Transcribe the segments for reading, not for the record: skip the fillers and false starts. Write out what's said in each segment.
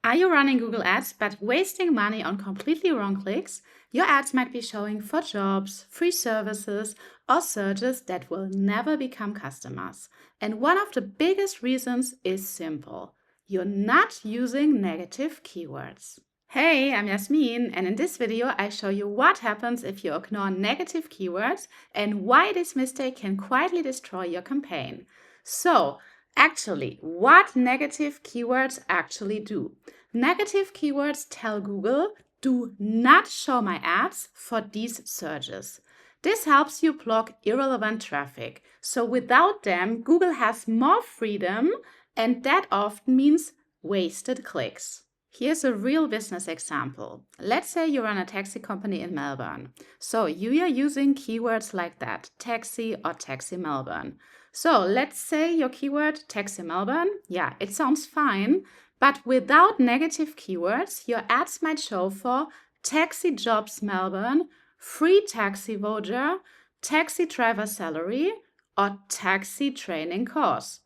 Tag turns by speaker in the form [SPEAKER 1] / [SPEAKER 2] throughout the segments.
[SPEAKER 1] Are you running Google Ads but wasting money on completely wrong clicks? Your ads might be showing for jobs, free services, or searches that will never become customers. And one of the biggest reasons is simple. You're not using negative keywords. Hey, I'm Jasmin, and in this video I show you what happens if you ignore negative keywords and why this mistake can quietly destroy your campaign. So, actually, what negative keywords actually do? Negative keywords tell Google, do not show my ads for these searches. This helps you block irrelevant traffic. So without them, Google has more freedom, and that often means wasted clicks. Here's a real business example. Let's say you run a taxi company in Melbourne. So you are using keywords like that, taxi or taxi Melbourne. So let's say your keyword taxi Melbourne, yeah, it sounds fine, but without negative keywords, your ads might show for taxi jobs Melbourne, free taxi voucher, taxi driver salary, or taxi training course.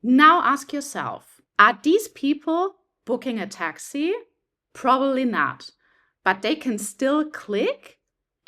[SPEAKER 1] Now ask yourself, are these people booking a taxi? Probably not, but they can still click,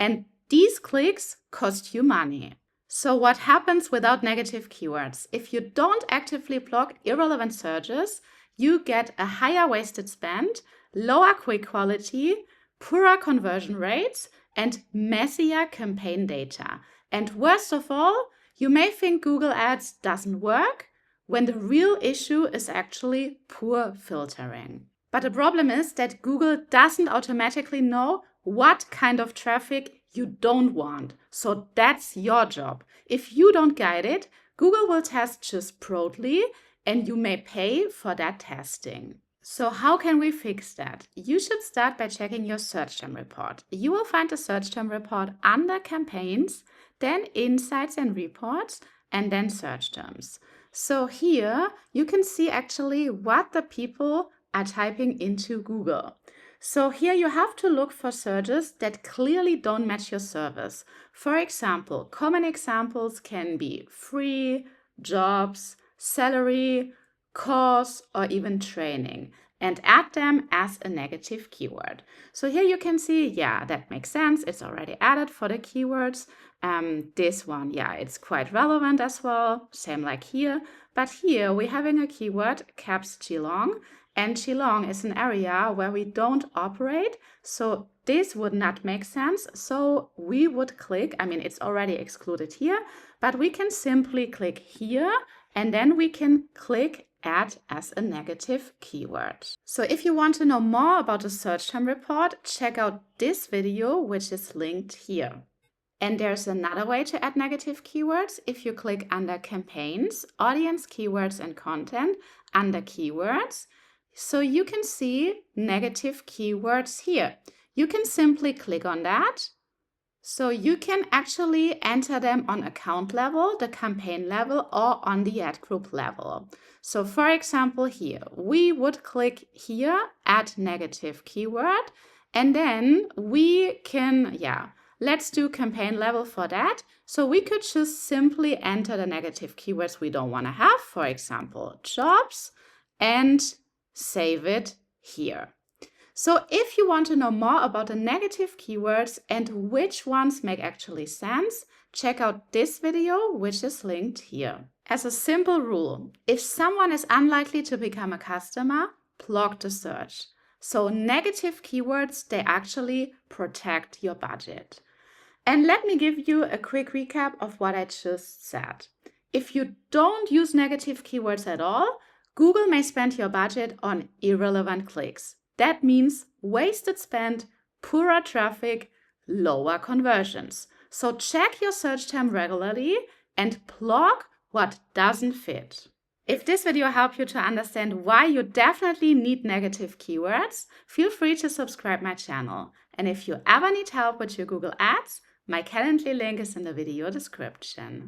[SPEAKER 1] and these clicks cost you money. So what happens without negative keywords? If you don't actively block irrelevant searches, you get a higher wasted spend, lower quick quality, poorer conversion rates, and messier campaign data. And worst of all, you may think Google Ads doesn't work, when the real issue is actually poor filtering. But the problem is that Google doesn't automatically know what kind of traffic you don't want. So that's your job. If you don't guide it, Google will test just broadly, and you may pay for that testing. So how can we fix that? You should start by checking your search term report. You will find the search term report under campaigns, then insights and reports, and then search terms. So here you can see actually what the people are typing into Google. So here you have to look for searches that clearly don't match your service. For example, common examples can be free, jobs, salary, course, or even training, and add them as a negative keyword. So here you can see, yeah, that makes sense. It's already added for the keywords. This one, yeah, it's quite relevant as well. Same like here. But here we're having a keyword, caps Geelong, and Geelong is an area where we don't operate. So this would not make sense. So we would click, I mean, it's already excluded here, but we can simply click here, and then we can click add as a negative keyword. So if you want to know more about the search term report, check out this video, which is linked here. And there's another way to add negative keywords. If you click under campaigns, audience keywords and content, under keywords, so you can see negative keywords here. You can simply click on that. So you can actually enter them on account level, the campaign level, or on the ad group level. So for example here, we would click here, add negative keyword, and then we can, let's do campaign level for that. So we could just simply enter the negative keywords we don't want to have, for example, jobs, and save it here. So if you want to know more about the negative keywords and which ones make actually sense, check out this video, which is linked here. As a simple rule, if someone is unlikely to become a customer, block the search. So negative keywords, they actually protect your budget. And let me give you a quick recap of what I just said. If you don't use negative keywords at all, Google may spend your budget on irrelevant clicks. That means wasted spend, poorer traffic, lower conversions. So check your search term regularly and block what doesn't fit. If this video helped you to understand why you definitely need negative keywords, feel free to subscribe my channel. And if you ever need help with your Google Ads, my Calendly link is in the video description.